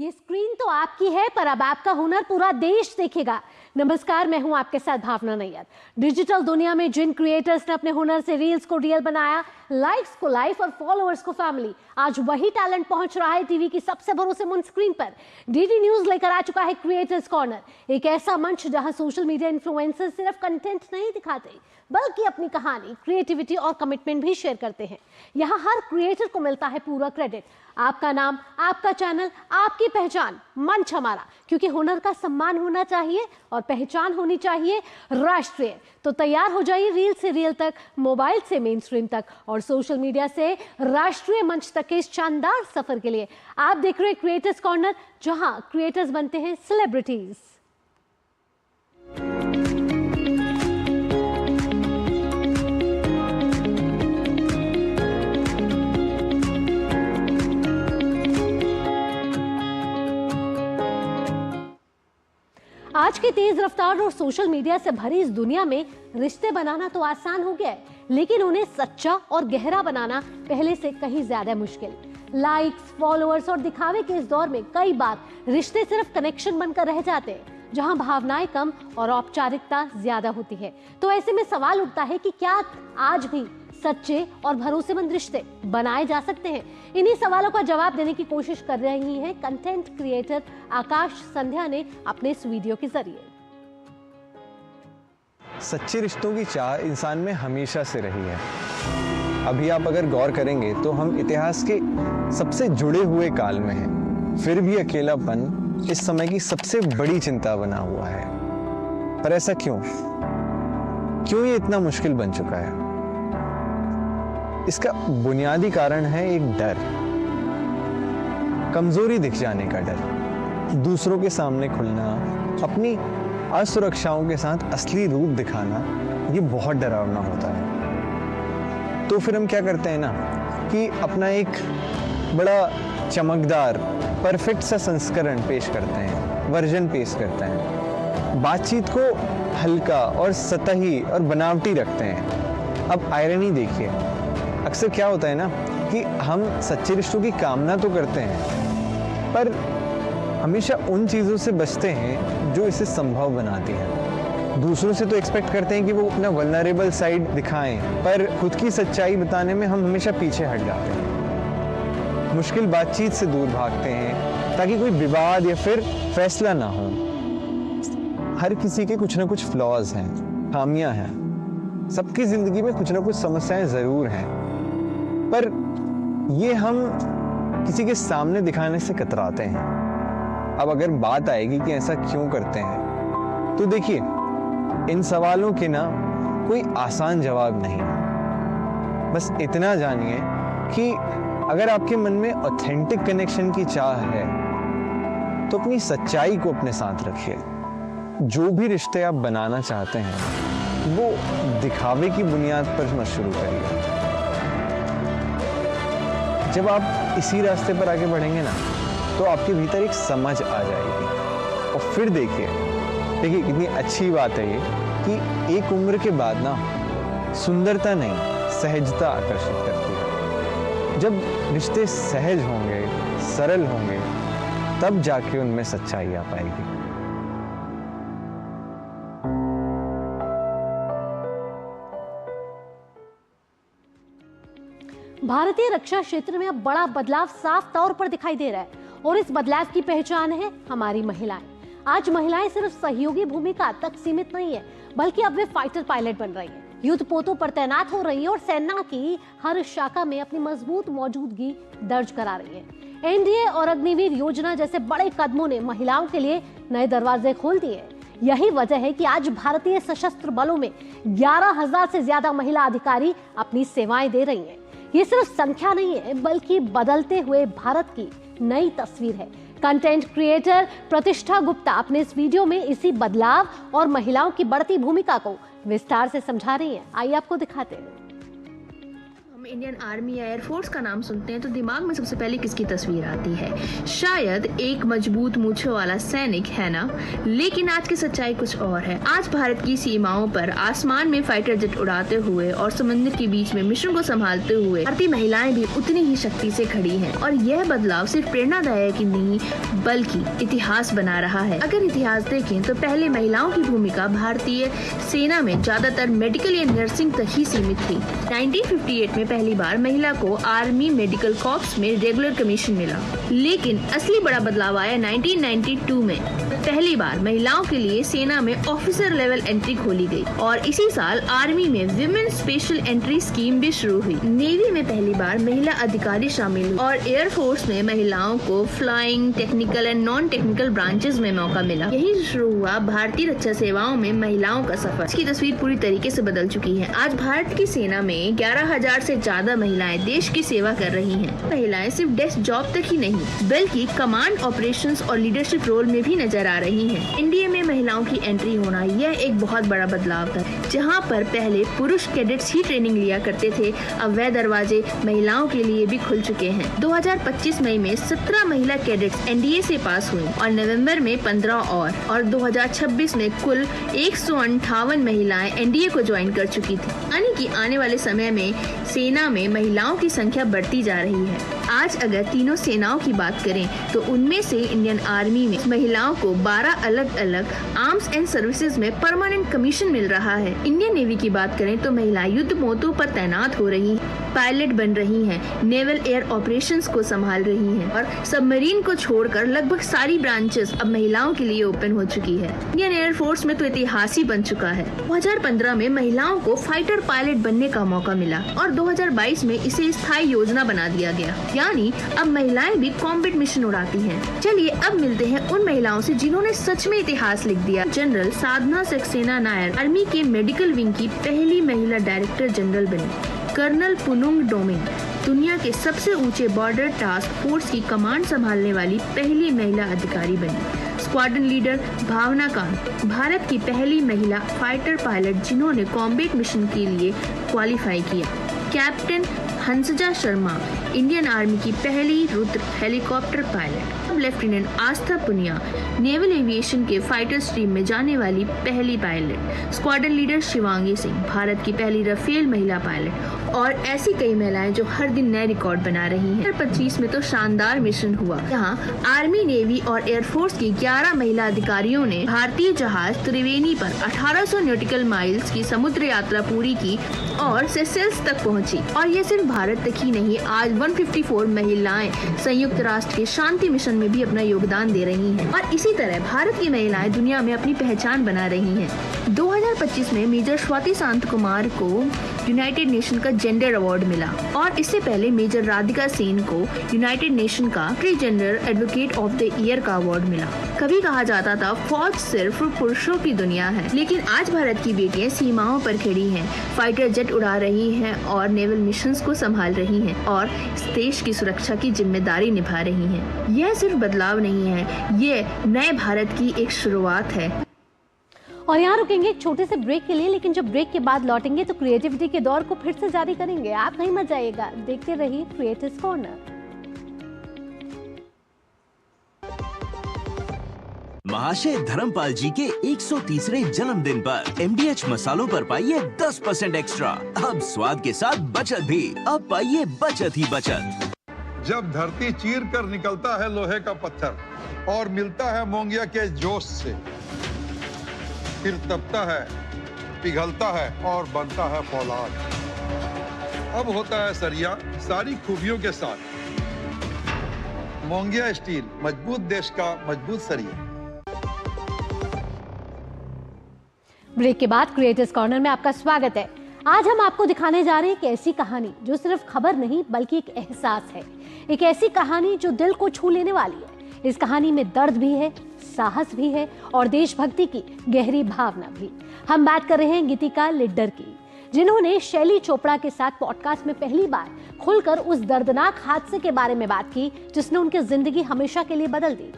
ये स्क्रीन तो आपकी है, पर अब आपका हुनर पूरा देश देखेगा। नमस्कार, मैं हूं आपके साथ भावना नैयर। डिजिटल दुनिया में जिन क्रिएटर्स ने अपने हुनर से रील्स को रियल बनाया, लाइक्स को लाइफ और फॉलोअर्स को फैमिली, आज वही टैलेंट पहुंच रहा है टीवी की सबसे भरोसेमंद स्क्रीन पर। डीडी न्यूज लेकर आ चुका है क्रिएटर्स कॉर्नर, एक ऐसा मंच जहां सोशल मीडिया इन्फ्लुएंसर्स सिर्फ कंटेंट नहीं दिखाते, बल्कि अपनी कहानी, क्रिएटिविटी और कमिटमेंट भी शेयर करते हैं। यहाँ हर क्रिएटर को मिलता है पूरा क्रेडिट। आपका नाम, आपका चैनल, आपकी पहचान, मंच हमारा, क्योंकि हुनर का सम्मान होना चाहिए और पहचान होनी चाहिए राष्ट्रीय। तो तैयार हो जाइए रील से रियल तक, मोबाइल से मेन स्ट्रीम तक और सोशल मीडिया से राष्ट्रीय मंच तक के इस शानदार सफर के लिए। आप देख रहे हैं क्रिएटर्स कॉर्नर, जहां क्रिएटर्स बनते हैं सेलिब्रिटीज। आज की तेज रफ्तार और सोशल मीडिया से भरी इस दुनिया में रिश्ते बनाना तो आसान हो गया है, लेकिन उन्हें सच्चा और गहरा बनाना पहले से कहीं ज्यादा मुश्किल। लाइक्स, फॉलोअर्स और दिखावे के इस दौर में कई बार रिश्ते सिर्फ कनेक्शन बनकर रह जाते हैं, जहां भावनाएं कम और औपचारिकता ज्यादा होती है। तो ऐसे में सवाल उठता है कि क्या आज भी सच्चे और भरोसेमंद रिश्ते बनाए जा सकते हैं? इन्हीं सवालों का जवाब देने की कोशिश कर रही हैं कंटेंट क्रिएटर आकाश संध्या ने अपने इस वीडियो के जरिए। सच्चे रिश्तों की चाह इंसान में हमेशा से रही है। अभी आप अगर गौर करेंगे तो हम इतिहास के सबसे जुड़े हुए काल में हैं। फिर भी अकेलापन इस समय की सबसे बड़ी चिंता बना हुआ है। पर ऐसा क्यों ये इतना मुश्किल बन चुका है? इसका बुनियादी कारण है एक डर, कमजोरी दिख जाने का डर, दूसरों के सामने खुलना, अपनी असुरक्षाओं के साथ असली रूप दिखाना, ये बहुत डरावना होता है। तो फिर हम क्या करते हैं ना कि अपना एक बड़ा चमकदार, परफेक्ट सा संस्करण पेश करते हैं, वर्जन पेश करते हैं, बातचीत को हल्का और सतही और बनावटी रखते हैं। अब आयरनी देखिए, अक्सर क्या होता है ना कि हम सच्चे रिश्तों की कामना तो करते हैं, पर हमेशा उन चीज़ों से बचते हैं जो इसे संभव बनाती हैं। दूसरों से तो एक्सपेक्ट करते हैं कि वो अपना वल्नरेबल साइड दिखाएं, पर खुद की सच्चाई बताने में हम हमेशा पीछे हट जाते हैं। मुश्किल बातचीत से दूर भागते हैं ताकि कोई विवाद या फिर फैसला ना हो। हर किसी के कुछ ना कुछ फ्लॉज हैं, खामियां हैं। सबकी जिंदगी में कुछ ना कुछ समस्याएं जरूर हैं, पर ये हम किसी के सामने दिखाने से कतराते हैं। अब अगर बात आएगी कि ऐसा क्यों करते हैं, तो देखिए, इन सवालों के ना कोई आसान जवाब नहीं। बस इतना जानिए कि अगर आपके मन में ऑथेंटिक कनेक्शन की चाह है, तो अपनी सच्चाई को अपने साथ रखिए। जो भी रिश्ते आप बनाना चाहते हैं, वो दिखावे की बुनियाद पर मत शुरू करिए। जब आप इसी रास्ते पर आगे बढ़ेंगे ना, तो आपके भीतर एक समझ आ जाएगी। और फिर देखिए कितनी अच्छी बात है ये कि एक उम्र के बाद ना सुंदरता नहीं, सहजता आकर्षित करती है। जब रिश्ते सहज होंगे, सरल होंगे, तब जाके उनमें सच्चाई आ पाएगी। भारतीय रक्षा क्षेत्र में अब बड़ा बदलाव साफ तौर पर दिखाई दे रहा है, और इस बदलाव की पहचान है हमारी महिलाएं। आज महिलाएं सिर्फ सहयोगी भूमिका तक सीमित नहीं है, बल्कि अब वे फाइटर पायलट बन रही हैं, युद्ध पोतों पर तैनात हो रही हैं और सेना की हर शाखा में अपनी मजबूत मौजूदगी दर्ज करा रही हैं। एनडीए और अग्निवीर योजना जैसे बड़े कदमों ने महिलाओं के लिए नए दरवाजे खोल दिए। यही वजह है कि आज भारतीय सशस्त्र बलों में 11,000 से ज्यादा महिला अधिकारी अपनी सेवाएं दे रही हैं। ये सिर्फ संख्या नहीं है, बल्कि बदलते हुए भारत की नई तस्वीर है। कंटेंट क्रिएटर प्रतिष्ठा गुप्ता अपने इस वीडियो में इसी बदलाव और महिलाओं की बढ़ती भूमिका को विस्तार से समझा रही हैं। आइए आपको दिखाते हैं। इंडियन आर्मी या एयरफोर्स का नाम सुनते हैं तो दिमाग में सबसे पहले किसकी तस्वीर आती है? शायद एक मजबूत मूंछों वाला सैनिक, है ना? लेकिन आज की सच्चाई कुछ और है। आज भारत की सीमाओं पर आसमान में फाइटर जेट उड़ाते हुए और समुद्र के बीच में मिशन को संभालते हुए भारतीय महिलाएं भी उतनी ही शक्ति से खड़ी हैं। और यह बदलाव सिर्फ प्रेरणादायक ही नहीं बल्कि इतिहास बना रहा है। अगर इतिहास देखें तो पहले महिलाओं की भूमिका भारतीय सेना में ज्यादातर मेडिकल या नर्सिंग तक ही सीमित थी। 1958 में पहली बार महिला को आर्मी मेडिकल कॉर्प्स में रेगुलर कमीशन मिला, लेकिन असली बड़ा बदलाव आया 1992 में। पहली बार महिलाओं के लिए सेना में ऑफिसर लेवल एंट्री खोली गई और इसी साल आर्मी में विमेन स्पेशल एंट्री स्कीम भी शुरू हुई। नेवी में पहली बार महिला अधिकारी शामिल हुई और एयरफोर्स में महिलाओं को flying, technical and non technical branches में मौका मिला। यही शुरू हुआ भारतीय रक्षा सेवाओं में महिलाओं का सफर। इसकी तस्वीर पूरी तरीके से बदल चुकी है। आज भारत की सेना में 11,000 से ज्यादा महिलाएं देश की सेवा कर रही हैं। महिलाएं सिर्फ डेस्क जॉब तक ही नहीं बल्कि कमांड ऑपरेशंस और लीडरशिप रोल में भी नजर आ रही हैं। एनडीए में महिलाओं की एंट्री होना यह एक बहुत बड़ा बदलाव था। जहां पर पहले पुरुष कैडेट्स ही ट्रेनिंग लिया करते थे, अब वह दरवाजे महिलाओं के लिए भी खुल चुके हैं। 2025 मई में 17 महिला कैडेट्स एनडीए से पास हुई और नवंबर में 15 और 2026 में कुल 158 महिलाएं एनडीए को ज्वाइन कर चुकी थी। यानी कि आने वाले समय में सेना में महिलाओं की संख्या बढ़ती जा रही है। आज अगर तीनों सेनाओं की बात करें तो उनमें से इंडियन आर्मी में महिलाओं को 12 अलग अलग आर्म्स एंड सर्विसेज में परमानेंट कमीशन मिल रहा है। इंडियन नेवी की बात करें तो महिलाएं युद्ध पोतों पर तैनात हो रही हैं, पायलट बन रही हैं, नेवल एयर ऑपरेशंस को संभाल रही हैं और सबमरीन को छोड़कर लगभग सारी ब्रांचेस अब महिलाओं के लिए ओपन हो चुकी है। इंडियन एयरफोर्स में तो इतिहास ही बन चुका है। 2015 में महिलाओं को फाइटर पायलट बनने का मौका मिला और 2022 में इसे स्थायी योजना बना दिया गया, यानी अब महिलाएं भी कॉम्बैट मिशन उड़ाती हैं। चलिए अब मिलते हैं उन महिलाओं से जिन्होंने सच में इतिहास लिख दिया। जनरल साधना सक्सेना नायर आर्मी के मेडिकल विंग की पहली महिला डायरेक्टर जनरल बनी। कर्नल पुनुंग डोमिंग दुनिया के सबसे ऊंचे बॉर्डर टास्क फोर्स की कमांड संभालने वाली पहली महिला अधिकारी बनी। स्क्वाड्रन लीडर भावना कांत भारत की पहली महिला फाइटर पायलट जिन्होंने कॉम्बैट मिशन के लिए क्वालिफाई किया। Captain Hansja Sharma Indian army की पहली रुद्र हेलीकॉप्टर पायलट। लेफ्टिनेंट आस्था पुनिया नेवल एविएशन के फाइटर स्ट्रीम में जाने वाली पहली pilot. Squadron leader Shivangi Singh Bharat की पहली राफेल महिला पायलट और ऐसी कई महिलाएं जो हर दिन नए रिकॉर्ड बना रही हैं। 2025 में तो शानदार मिशन हुआ जहां आर्मी, नेवी और एयरफोर्स की 11 महिला अधिकारियों ने भारतीय जहाज त्रिवेणी पर 1800 नॉटिकल माइल्स की समुद्र यात्रा पूरी की और सेशेल्स तक पहुंची। और ये सिर्फ भारत तक ही नहीं, आज 154 महिलाएं संयुक्त राष्ट्र के शांति मिशन में भी अपना योगदान दे रही हैं और इसी तरह भारत की महिलाएं दुनिया में अपनी पहचान बना रही हैं। 2025 में मेजर स्वाति शांत कुमार को यूनाइटेड नेशन का जेंडर अवार्ड मिला और इससे पहले मेजर राधिका सेन को यूनाइटेड नेशन का transgender advocate of the year का अवार्ड मिला। कभी कहा जाता था फौज सिर्फ पुरुषों की दुनिया है, लेकिन आज भारत की बेटियां सीमाओं पर खड़ी हैं, फाइटर जेट उड़ा रही हैं और नेवल मिशंस को संभाल रही हैं और इस देश की सुरक्षा की जिम्मेदारी निभा रही हैं। यह सिर्फ बदलाव नहीं है, ये नए भारत की एक शुरुआत है। और यहाँ रुकेंगे एक छोटे से ब्रेक के लिए, लेकिन जब ब्रेक के बाद लौटेंगे तो क्रिएटिविटी के दौर को फिर से जारी करेंगे। आप कहीं मत जाइएगा, देखते रहिए क्रिएटर्स कॉर्नर। महाशय धर्मपाल जी के 130वें जन्मदिन पर MDH मसालों पर पाइए 10% एक्स्ट्रा। अब स्वाद के साथ बचत भी, अब पाइए बचत ही बचत। जब धरती चीर कर निकलता है लोहे का पत्थर और मिलता है मोंगिया के जोश से, फिर तपता है, पिघलता है और बनता है फौलाद। अब होता है सरिया सारी खूबियों के साथ। मोंगिया स्टील, मजबूत देश का मजबूत सरिया। ब्रेक के बाद क्रिएटर्स कॉर्नर में आपका स्वागत है। आज हम आपको दिखाने जा रहे हैं एक ऐसी कहानी जो सिर्फ खबर नहीं बल्कि एक एहसास है। एक ऐसी कहानी जो दिल को छू लेने वाली है। इस कहानी में दर्द भी है, साहस भी है और देशभक्ति की गहरी भावना भी। हम बात कर रहे हैं गीतिका लिड्डर की, जिन्होंने शैली चोपड़ा के साथ पॉडकास्ट में पहली बार खुलकर उस दर्दनाक हादसे के बारे में बात की जिसने उनकी जिंदगी हमेशा के लिए बदल दी।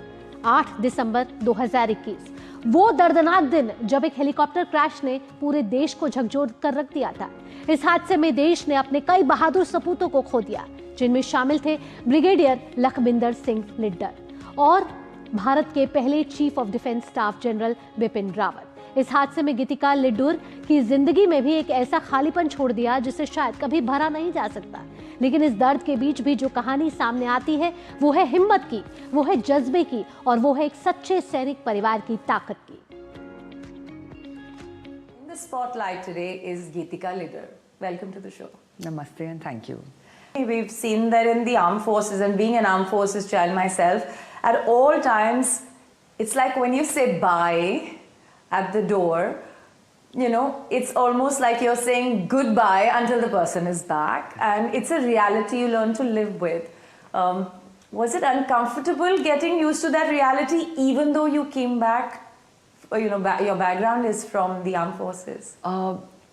8 दिसंबर 2021 वो दर्दनाक दिन जब एक हेलीकॉप्टर क्रैश ने पूरे देश को झकझोर कर रख दिया था। इस हादसे में देश ने अपने कई बहादुर सपूतों को खो दिया, जिनमें शामिल थे ब्रिगेडियर लखबिंदर सिंह लिड्डर और भारत के पहले chief of defence staff general Bipin Rawat. इस हादसे में गीतिका लिड्डूर की जिंदगी में भी एक ऐसा खालीपन छोड़ दिया जिसे शायद कभी भरा नहीं जा सकता। लेकिन इस दर्द के बीच भी जो कहानी सामने आती है वो है हिम्मत की, वो है जज्बे की और वो है एक सच्चे सैनिक परिवार की ताकत की। In the spotlight today is Geetika Liddar. Welcome to the show. Namaste and thank you. We've seen that in the armed forces, and being an armed forces child myself, at all times, it's like when you say bye at the door, you know, it's almost like you're saying goodbye until the person is back, and it's a reality you learn to live with. Was it uncomfortable getting used to that reality, even though you came back, you know, your background is from the armed forces?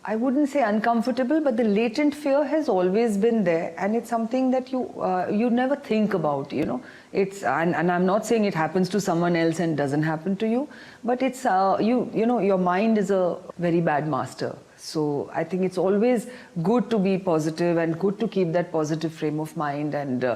I wouldn't say uncomfortable, but the latent fear has always been there, and it's something that you never think about, you know. It's and I'm not saying it happens to someone else and doesn't happen to you, but it's you know, your mind is a very bad master. So I think it's always good to be positive and good to keep that positive frame of mind, and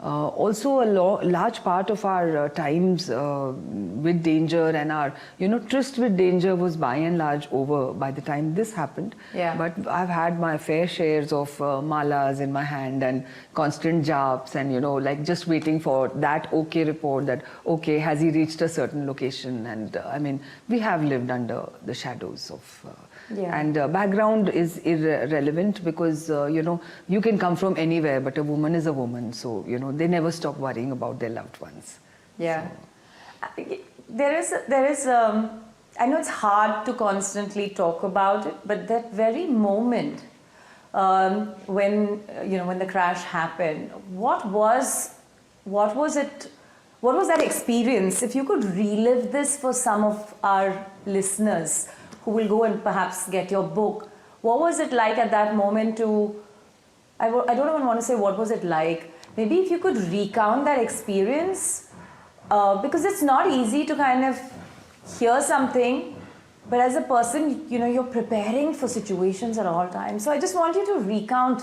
also a large part of our times with danger and our, you know, tryst with danger was by and large over by the time this happened. Yeah. But I've had my fair shares of malas in my hand and constant japs, and, you know, like just waiting for that okay report that okay, has he reached a certain location. And I mean, we have lived under the shadows of and background is irrelevant, because you know, you can come from anywhere, but a woman is a woman, so you know, they never stop worrying about their loved ones. Yeah. There is I know it's hard to constantly talk about it, but that very moment when you know, when the crash happened, what was that experience? If you could relive this for some of our listeners who will go and perhaps get your book, what was it like at that moment to, I don't even want to say what was it like, maybe if you could recount that experience, because it's not easy to kind of hear something, but as a person, you know, you're preparing for situations at all times. So I just want you to recount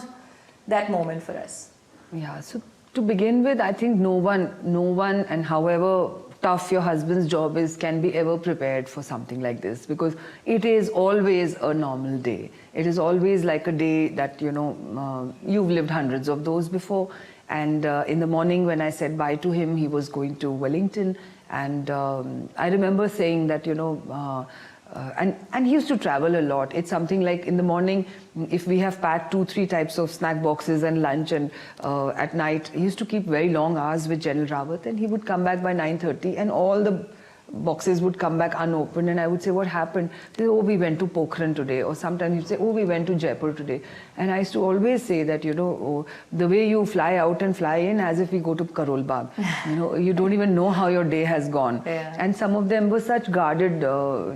that moment for us. Yeah, so to begin with, I think no one, and however tough your husband's job is, can be ever prepared for something like this, because it is always a normal day. It is always like a day that, you know, you've lived hundreds of those before. And in the morning when I said bye to him, he was going to Wellington, and I remember saying that, you know, and he used to travel a lot. It's something like in the morning, if we have packed 2-3 types of snack boxes and lunch, and at night, he used to keep very long hours with General Rawat, and he would come back by 9:30, and all the boxes would come back unopened, and I would say, what happened? They say, oh, we went to Pokhran today, or sometimes he'd say, oh, we went to Jaipur today. And I used to always say that, you know, oh, the way you fly out and fly in, as if we go to Karol Bagh. You know, you don't even know how your day has gone. Yeah. And some of them were such guarded,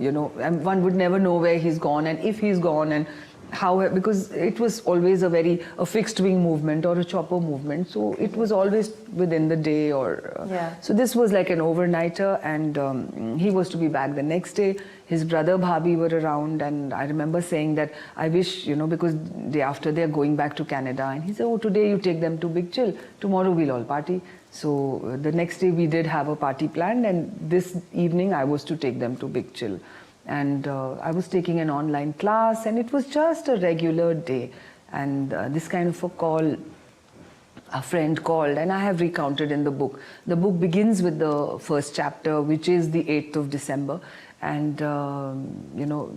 you know, and one would never know where he's gone and if he's gone, and how, because it was always a fixed wing movement or a chopper movement, so it was always within the day, or so this was like an overnighter, and he was to be back the next day. His brother Bhabhi were around, and I remember saying that I wish, you know, because day after they're going back to Canada, and he said, oh, today you take them to Big Chill, tomorrow we'll all party. So the next day we did have a party planned, and this evening I was to take them to Big Chill. And I was taking an online class, and it was just a regular day. And this kind of a call, a friend called, and I have recounted in the book. The book begins with the first chapter, which is the 8th of December. And, you know,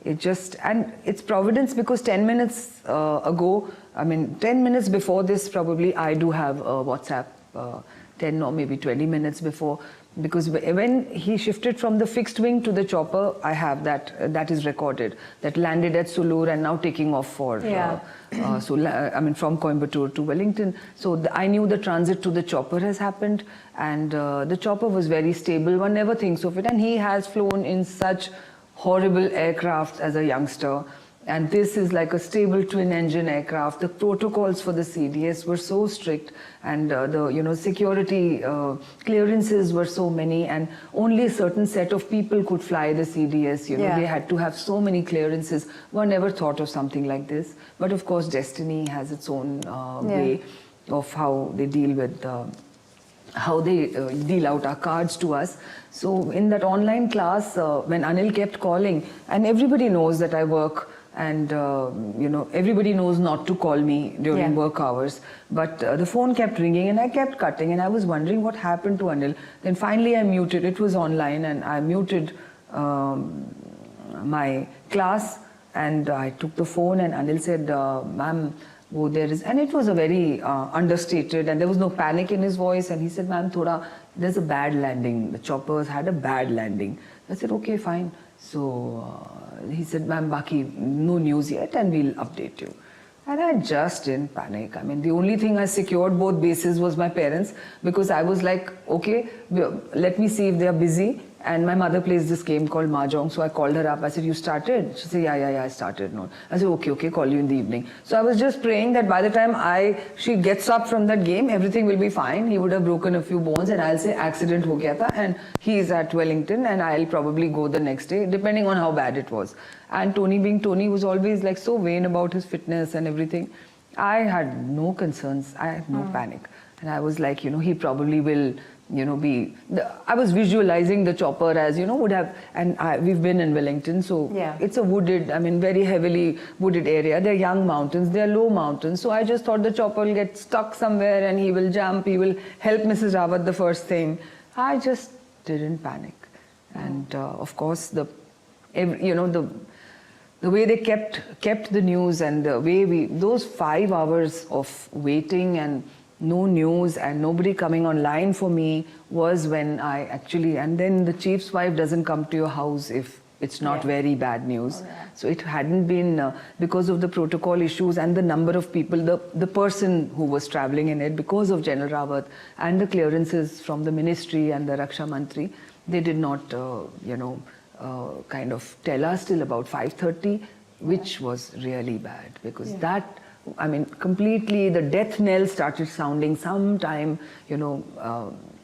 it just, and it's providence, because 10 minutes ago, I mean, 10 minutes before this, probably I do have a WhatsApp, 10 or maybe 20 minutes before, because when he shifted from the fixed wing to the chopper, I have that is recorded, that landed at Sulur and now taking off for, I mean, from Coimbatore to Wellington. So I knew the transit to the chopper has happened, and the chopper was very stable. One never thinks of it, and he has flown in such horrible aircrafts as a youngster. And this is like a stable twin engine aircraft. The protocols for the CDS were so strict, and the security clearances were so many, and only a certain set of people could fly the CDS. Yeah. They had to have so many clearances. One never thought of something like this. But of course, destiny has its own way of how they deal with how they deal out our cards to us. So in that online class, when Anil kept calling, and everybody knows that I work, and everybody knows not to call me during work hours, but the phone kept ringing and I kept cutting, and I was wondering what happened to Anil. Then finally I muted, it was online, and I muted my class, and I took the phone, and Anil said, ma'am, oh, there is, and it was a very understated, and there was no panic in his voice, and he said, ma'am, there's a bad landing, the choppers had a bad landing. I said, okay, fine. So he said, ma'am, baki, no news yet, and we'll update you. And I just didn't panic. I mean, the only thing I secured both bases was my parents, because I was like, okay, let me see if they are busy. And my mother plays this game called Mahjong, so I called her up. I said, you started? She said, yeah, I started. No. I said, okay, call you in the evening. So I was just praying that by the time she gets up from that game, everything will be fine. He would have broken a few bones, and I'll say accident ho gaya tha, and he is at Wellington, and I'll probably go the next day, depending on how bad it was. And Tony, being Tony, was always like so vain about his fitness and everything. I had no concerns. I had no panic. And I was like, he probably will, I was visualizing the chopper as, would have, and we've been in Wellington, so it's a wooded, very heavily wooded area. They're young mountains, they're low mountains. So I just thought the chopper will get stuck somewhere and he will jump, he will help Mrs. Rawat the first thing. I just didn't panic. And of course, the way they kept the news, and the way those 5 hours of waiting and no news and nobody coming online for me was when I actually, and then the chief's wife doesn't come to your house if it's not very bad news. So it hadn't been, because of the protocol issues and the number of people, the person who was traveling in it, because of General Rawat and the clearances from the ministry and the Raksha Mantri, they did not, kind of tell us till about 5:30, which was really bad, because that, completely the death knell started sounding sometime,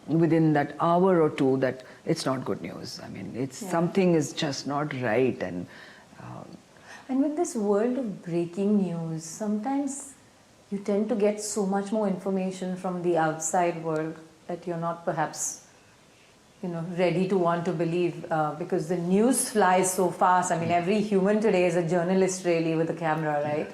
within that hour or two, that it's not good news. Something is just not right. And with this world of breaking news, sometimes you tend to get so much more information from the outside world that you're not perhaps ready to want to believe, because the news flies so fast. Every human today is a journalist really with a camera, right?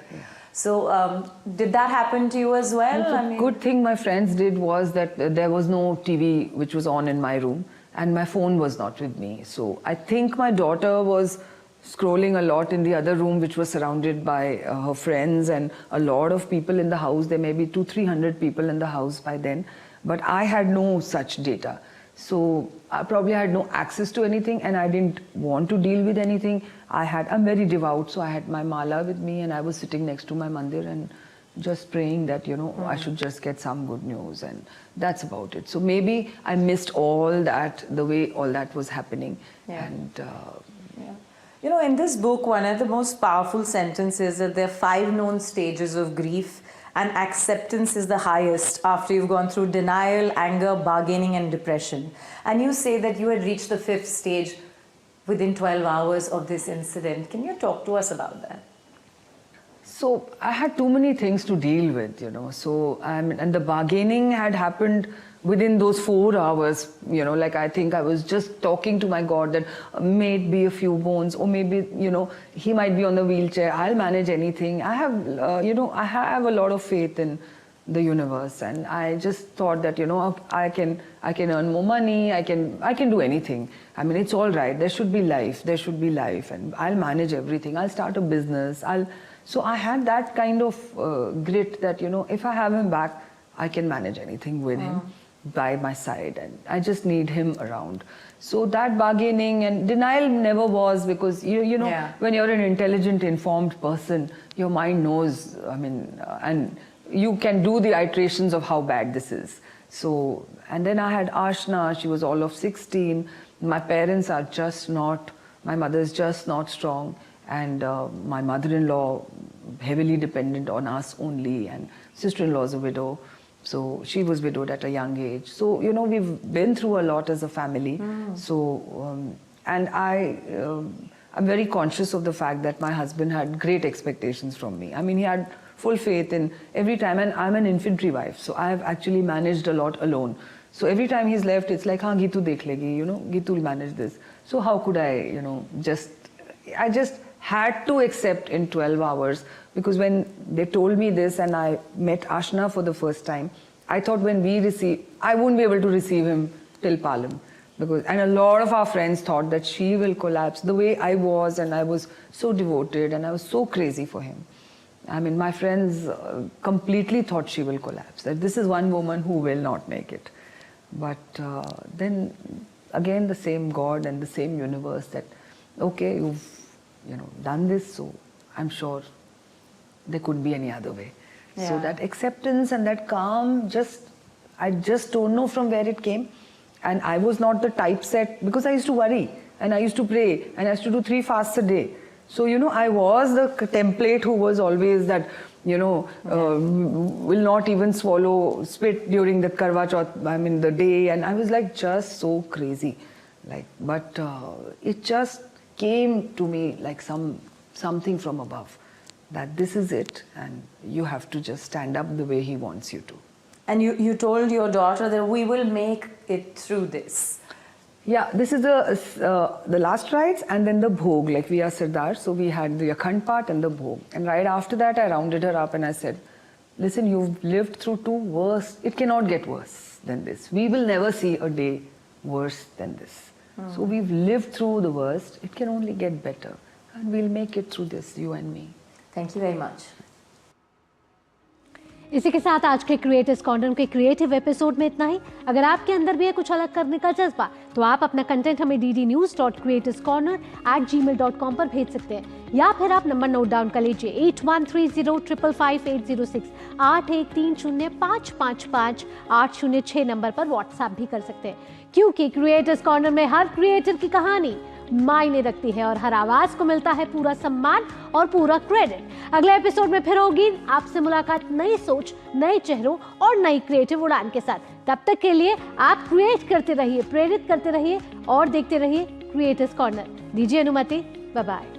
So did that happen to you as well? The good thing my friends did was that there was no TV which was on in my room, and my phone was not with me. So I think my daughter was scrolling a lot in the other room, which was surrounded by her friends and a lot of people in the house. There may be 200-300 people in the house by then, but I had no such data. So I probably had no access to anything, and I didn't want to deal with anything. I'm very devout, so I had my mala with me, and I was sitting next to my mandir and just praying that, I should just get some good news, and that's about it. So maybe I missed all that, the way all that was happening. And in this book, one of the most powerful sentences is that there are 5 known stages of grief, and acceptance is the highest after you've gone through denial, anger, bargaining, and depression. And you say that you had reached the 5th stage within 12 hours of this incident. Can you talk to us about that? So I had too many things to deal with, So, and the bargaining had happened within those 4 hours, I think I was just talking to my God that may it be a few bones, or maybe, he might be on the wheelchair. I'll manage anything. I have, I have a lot of faith in the universe, and I just thought that, I can earn more money. I can do anything. It's all right. There should be life, and I'll manage everything. I'll start a business. So I had that kind of grit that, if I have him back, I can manage anything with him by my side, and I just need him around. So that bargaining and denial never was, because when you're an intelligent, informed person, your mind knows, and you can do the iterations of how bad this is. So, and then I had Ashna, she was all of 16. My parents are just not, my mother's just not strong. and my mother-in-law heavily dependent on us only, and sister-in-law is a widow, so she was widowed at a young age. So you know, we've been through a lot as a family. So and I'm very conscious of the fact that my husband had great expectations from me. I mean, he had full faith in every time, and I'm an infantry wife, so I've actually managed a lot alone. So every time he's left, it's like, haan, Gitu dekh legi, you know, Gitu will manage this. So how could I, you know, I just had to accept in 12 hours, because when they told me this and I met Ashna for the first time, I thought I won't be able to receive him till Palam. And a lot of our friends thought that she will collapse the way I was, and I was so devoted and I was so crazy for him. I mean, my friends completely thought she will collapse, that this is one woman who will not make it. But then again, the same God and the same universe that, okay, you've done this, so I'm sure there couldn't be any other way. So that acceptance and that calm, I just don't know from where it came. And I was not the typeset, because I used to worry and I used to pray and I used to do 3 fasts a day. So, you know, I was the template who was always that, you know, will not even swallow spit during the Karwa Chauth, I mean the day, and I was like just so crazy. But it just came to me like something from above, that this is it and you have to just stand up the way he wants you to. And you told your daughter that we will make it through this. Yeah, this is the last rites, and then the bhog, like we are Sirdar, so we had the Akhand part and the bhog. And right after that, I rounded her up and I said, listen, you've lived through 2 worse, it cannot get worse than this. We will never see a day worse than this. So we've lived through the worst, it can only get better. And we'll make it through this, you and me. Thank you very much. इसी के साथ आज के creators corner के creative episode में इतना ही। अगर आपके अंदर भी है कुछ अलग करने का जज्बा, तो आप अपना कंटेंट हमें ddnews.creatorscorner@gmail.com पर भेज सकते हैं, या फिर आप नंबर नोट डाउन कर लीजिए 8130555806 8130555806 नंबर पर व्हाट्सएप भी कर सकते हैं, क्योंकि क्रिएटर्स कॉर्नर में हर क्रिएटर की कहानी मायने रखती है और हर आवाज को मिलता है पूरा सम्मान और पूरा क्रेडिट। अगले एपिसोड में फिर होगी आपसे मुलाकात नई सोच, नए चेहरों और नई क्रिएटिव उड़ान के साथ। तब तक के लिए आप क्रिएट करते रहिए, प्रेरित करते रहिए और देखते रहिए क्रिएटर्स कॉर्नर। दीजिए अनुमति, बाय बाय।